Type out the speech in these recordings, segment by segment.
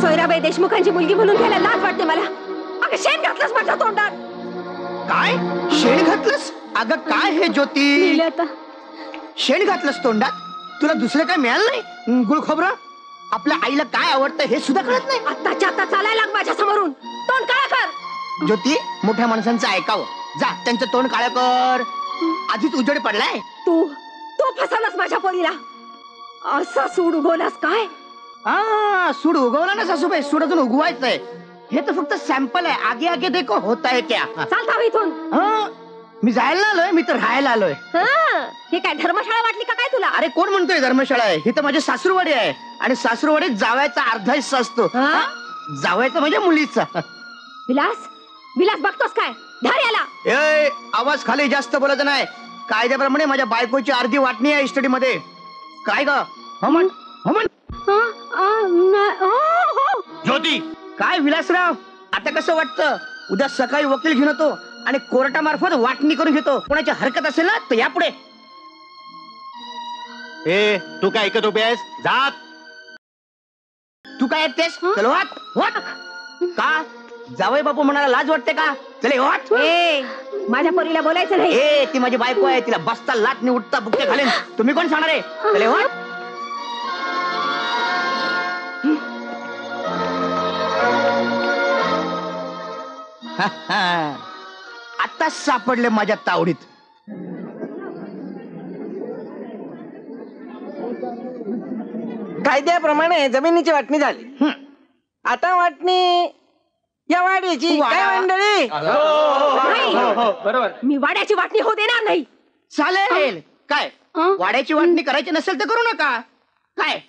सोयराबाई देशमुखांची मुलगी म्हणून घ्यायला लाज वाटते मला. अगं शेण घातलंस माझ्या तोंडात. काय शेण घातलंस? अगं काय हे ज्योती, आता शेण घातलंस तोंडात? तुला दुसरं काय मिळालं नाही? गुळ खोबरं? आपल्या आईला काय आवडतं हे सुद्धा कळत नाही? आत्ताच्या आता चालायला लाग माझ्या समोरून. तोंड काळा कर. ज्योती, मोठ्या माणसांचं ऐकावं. जा त्यांचं तोंड काळं कर. आधीच उजेड पडलाय. तू फसवलास माझ्या पोरीला. असा सूड उगवलास काय? सूड उगवला ना सासूबाई, सूड अजून उगवायचंय. हे तर फक्त सॅम्पल आहे. आगे आगे देखो होता है क्या. चालता इथून. मी जायला आलोय, मी तर राहायला आलोय. हे काय धर्मशाळा वाटली का काय तुला? अरे कोण म्हणतोय धर्मशाळा आहे? ही तर माझी सासूरवाडी आहे. आणि सासूरवाडीत जावयाचा अर्धा हिस्सा असतो. जावयाचा म्हणजे मुलीचा. विलास विलास बघतोस काय? धर याला. आवाज खाली जास्त बोलायचं नाही. कायद्याप्रमाणे माझ्या बायकोची अर्धी वाटणी आहे इस्टडी मध्ये. काय ग? हमन हमन. ज्योती, काय विलासराव, आता कसं वाटतं? उद्या सकाळी वकील घेऊन येतो आणि कोर्टामार्फत वाटणी करून घेतो. कोणाची हरकत असेल ना तर या पुढे. तू काय ऐकत उभी आहेस? जात. तू काय ऐकतेस? चल वाट वाट. का जावई बापू म्हणाला लाज वाटते का? चले वाट. माझ्या पोरीला बोलायचं नाही. ती माझी बायको आहे. तिला बसता लाटणी उठता बुक्के घालेन. तुम्ही कोण सांगणार आहे? चले वाट. आताच सापडले माझ्या तावडीत. कायद्याप्रमाणे जमिनीची वाटणी झाली. आता वाटणी या वाड्याची. काय मंडळी? बरोबर. मी वाड्याची वाटणी होऊ देणार नाही. चालेल. काय वाड्याची वाटणी करायची नसेल तर करू नका. काय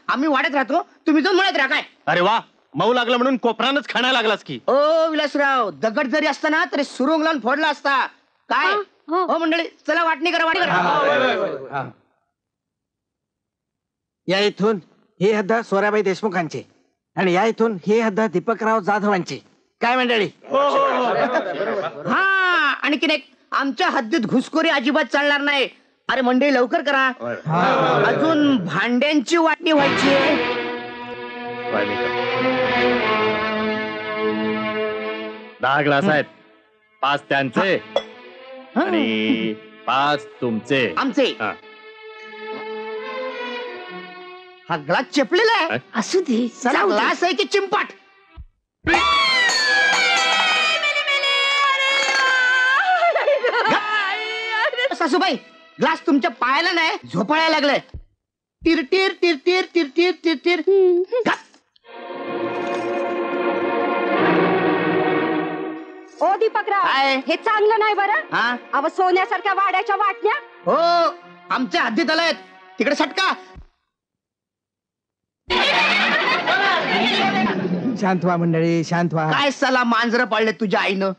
आम्ही वाड्यात राहतो, तुम्ही जाऊन मळ्यात राहा. काय? अरे वा, मऊ लागलं म्हणून कोपरानच खाण्याला लागलास की. ओ विलासराव, दगड जरी असताना तरी सुरुंग लावून फोडला असता. काय हो मंडळी, चला वाटणी करा वाटणी करा. या इथून हे हद्द सोराबाई देशमुखांचे आणि या इथून हे हद्द दीपकराव जाधवांचे. काय मंडळी? आणखीन एक, आमच्या हद्दीत घुसखोरी अजिबात चालणार नाही. अरे मंडळी लवकर करा, अजून भांड्यांची वाटणी व्हायची आहे. 10 ग्लास आहेत. 5 त्यांचे आणि 5 तुमचे. आमचे. हा ग्लास चेपलेला आहे. असू दे. चला, ग्लास आहे की चिंपाट? सासूबाई, ग्लास तुमच्या पायाला नाही झोपाळायला लागलाय. तिर तिर तिर तिर तिर तिर तिर तिर. ओ दीपकराव, हे चांगलं नाही बरं. अव सोन्यासारख्या वाड्याच्या वाटण्या. हो, आमच्या हद्दीत आलायत. तिकडे सटका. शांत व्हा मंडळी, शांत व्हा. काय साला मांजर पाळले तुझ्या आईनं?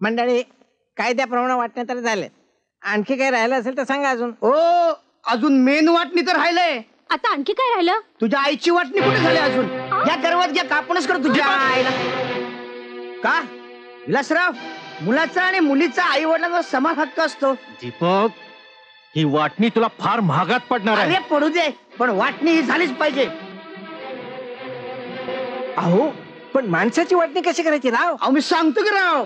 मंडळी, कायद्याप्रमाणे वाटणे तर झाले. आणखी काही राहिलं असेल तर सांगा अजून. ओ, अजून मेन वाटणी तर राहिलंय. आता आणखी काय राहिलं? तुझ्या आईची वाटणी कुठे झाली अजून? या गर्वात घ्या, कापूनच कर तुझ्या आईला. का विलासराव, मुलाचा आणि मुलीचा आई वडिलांचा समान हक्क असतो. दीपक, ही वाटणी तुला फार महागात पडणार आहे. अरे पडू दे, पण वाटणी ही झालीच पाहिजे. अहो, पण माणसाची वाटणी कशी करायची राव? अहो मी सांगतो की राव.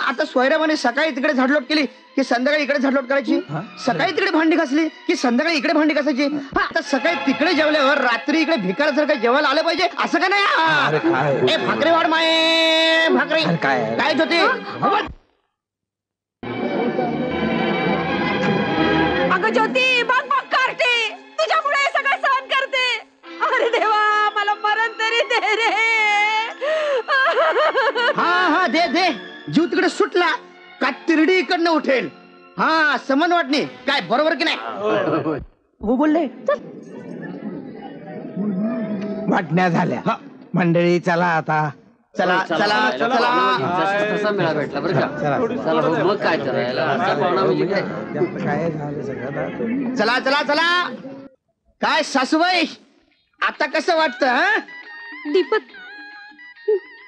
आता सोयराबाने सकाळी तिकडे झाडलोट केली की संध्याकाळी इकडे झाडलोट करायची. सकाळी तिकडे भांडी घासली की संध्याकाळी इकडे भांडी घासायची. आता सकाळी तिकडे जेवल्यावर रात्री इकडे भिकाऱ्यासारखं जेवायला आलं पाहिजे असं का नाही? ए भाकरी वाढ माये, भाकरी काय होते? अगं ज्योती, बघ बघ करते, तुझ्यामुळे हे सगळं सहन करते. अरे देवा, मला मरण तरी दे रे. हा दे दे. जीव तिकडे सुटला का तिरडी इकडनं उठेल. समान वाटणी. काय बरोबर की नाही? हो बोलले. वाटण्या झाल्या. मंडळी चला आता. चला चला चला. मेळा भेटला बरं का. चला मग काय चला चला चला. काय सासूबाई, आता कसं वाटतं? दीपक,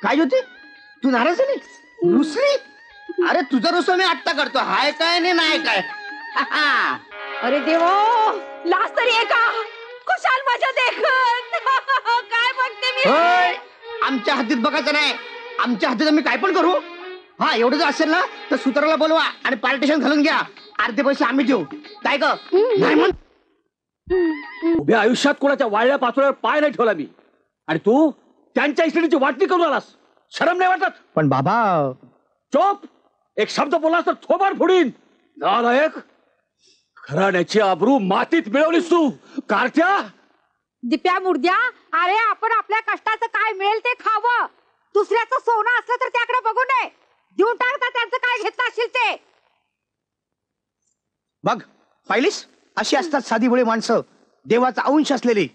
काय होते? तू नाराज झाली? रुसली? अरे तुझा रुसवा मी आत्ता करतो. हाय काय नाही काय? अरे देवा, लाज तरी आहे का? तुझ्या देखत काय बघते मी होय, आमच्या हद्दीत बघायचं नाही. आमच्या हद्दीत आम्ही काय पण करू. हा एवढं जर असेल ना तर सूत्राला बोलवा आणि पार्टिशन घालून घ्या. अर्धे पैसे आम्ही देऊ. काय ग नाही म्हण. उभ्या आयुष्यात कोणाच्या वाळल्या पाचोळ्यावर पाय नाही ठेवला मी, आणि तू त्यांच्या इस्टेटीची वाटणी करून आलास. शरम नाही वाटत? पण बाबा चोप. एक शब्द बोललास तर थोबाड फोडीन. नालायक. घराण्याची आबरू मातीत मिळवलीस तू कारत्या. दिप्या मुर्द्या, अरे आपण आपल्या कष्टाचं काय मिळेल ते खावं. दुसऱ्याचं सोनं असलं तर त्याकडे बघू नये. देऊन टाकता त्यांचं काय घेतलं असेल ते. बघ पाहिलीस, अशी असतात साधी भोळी माणसं, देवाचा अंश असलेली.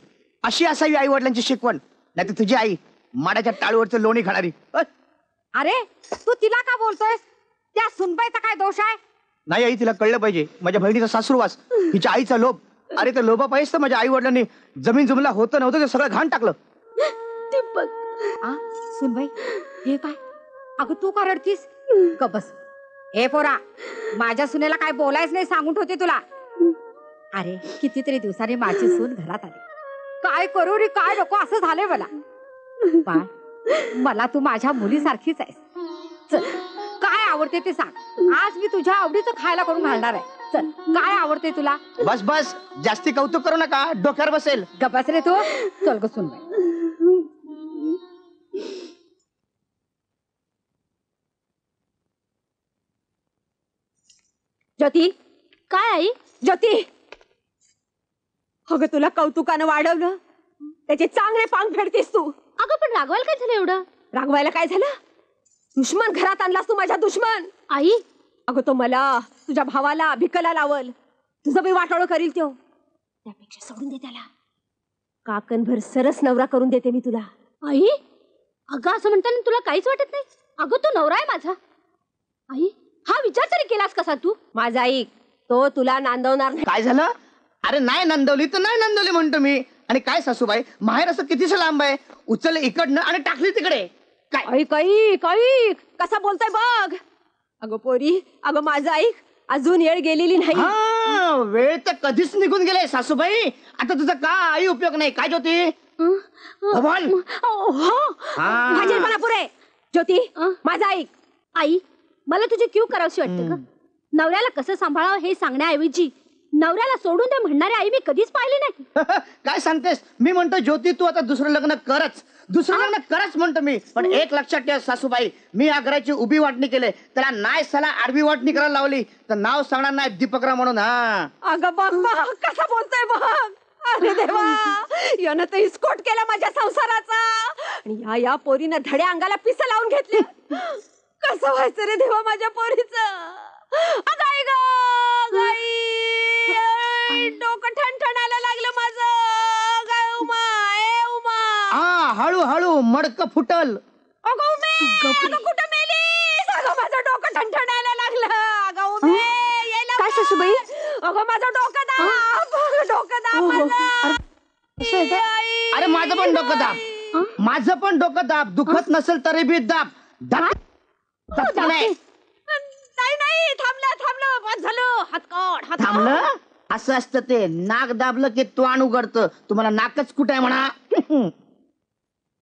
अशी असावी आई वडिलांची शिकवण. नाही तर तुझी आई माडाच्या टाळूवरचं लोणी खाणारी. अरे तू तिला का बोलतोयस? त्या सुनबाईचा काय दोष आहे? नाही आई, तिला कळलं पाहिजे. माझ्या बहिणीचा सासूरवास, हिच्या आईचा लोभ. अरे त्या लोभा पाहिजे तर माझ्या आई वडिलांनी जमीन जमला होतं नव्हतं ते सगळं घाण टाकलं. सुनबाई हे काय? अगं तू का रडतीस? बस. हे पोरा, माझ्या सुनेला काय बोलायच नाही सांगून ठेवते तुला. अरे कितीतरी दिवसांनी माझी सून घरात आली. काय करू रे काय नको असं झालंय मला. बाळ, मला तू माझ्या मुलीसारखीच आहेस. चल काय आवडते ते सांग. आज मी तुझ्या आवडीचं खायला करून घालणार आहे. चल काय आवडते तुला? बस बस, जास्ती कौतुक करू नका, डोक्यावर बसेल. गप्पास रे तू. चल ग सुनबाई. ज्योती. काय आई? ज्योती, अगं तुला कौतुकानं वाढवलं, त्याचे चांगले पांग फेडतेस तू. अगं पण रागवायला काय झालं एवढं? रागवायला काय झालं? दुश्मन घरात आणलास तू, माझा दुश्मन. आई अगं तो मला, तुझ्या भावाला, भिकला लावल. तुझं बी वाटोळं करील तो. त्यापेक्षा सोडून दे त्याला. काकणभर सरस नवरा करून देते मी तुला. आई, अगं असं म्हणताना तुला काहीच वाटत नाही? अगं तो नवरा आहे माझा. आई, हा विचार तरी केलास कसा तू? माझा ऐक, तो तुला नांदवणार नाही. काय झालं? अरे नाही नंदवली तर नाही नंदवली म्हणतो मी. आणि काय सासूबाई, माहेर असं कितीसं लांब आहे. उचललं इकडनं आणि टाकली तिकडे. काय ऐक ऐक ऐक, कसा बोलताय बघ. अगं पोरी, अगं माझं ऐक, अजून येळ गेलेली नाही. हा, वेळ तर कधीच निघून गेलाय सासूबाई. आता तुझा काही उपयोग नाही. काय ज्योती बोल. माझे मला पुरे. ज्योती, माझं ऐक. आई, मला तुझी क्यू करावशी वाटते का? नवऱ्याला कसं सांभाळावं हे सांगण्याऐवजी नवऱ्याला सोडून दे म्हणणारी आई मी कधीच पाहिली नाही. काय सांगतेस? मी म्हणतो ज्योती तू आता दुसरं लग्न करच. दुसरं लग्न करच म्हणतो मी. पण एक लक्षात ठेव सासूबाई, मी या घराची उभी वाटणी केली, त्याला नाही साला आडवी वाटणी करायला लावली तर नाव सांगणार नाही दीपकराव म्हणून. हा अगं बघ बघ कसा बोलतोय बघ. अरे देवा, यानं तर इस्कोट केला माझ्या संसाराचा. आणि या पोरीनं धड्या अंगाला पिस लावून घेतली. कसं व्हायचं रे देवा माझ्या पोरीचं. अगाई ग गाई, डोकं ठणठणायला लागलं माझं. गाय उमा, ए उमा. हा, हळूहळू मडक फुटल. अगं उमे, अगं कुठं मेलीस? अगं माझं डोकं ठणठणायला लागलं. अगं उमे, यायला काय सासूबाई? अगं माझं डोकं दाब, डोकं दाब माझं. अरे माझं पण डोकं दाब, माझं पण डोकं दाब. दुखत नसेल तरी बी दाब. दाब नाही. नाही नाही, थांबलं थांबलं, बस झालं. हातकड थांबलं. असं असतं ते. नाक दाबलं की तोंड उघडतं. तुम्हाला नाकच कुठे आहे म्हणा.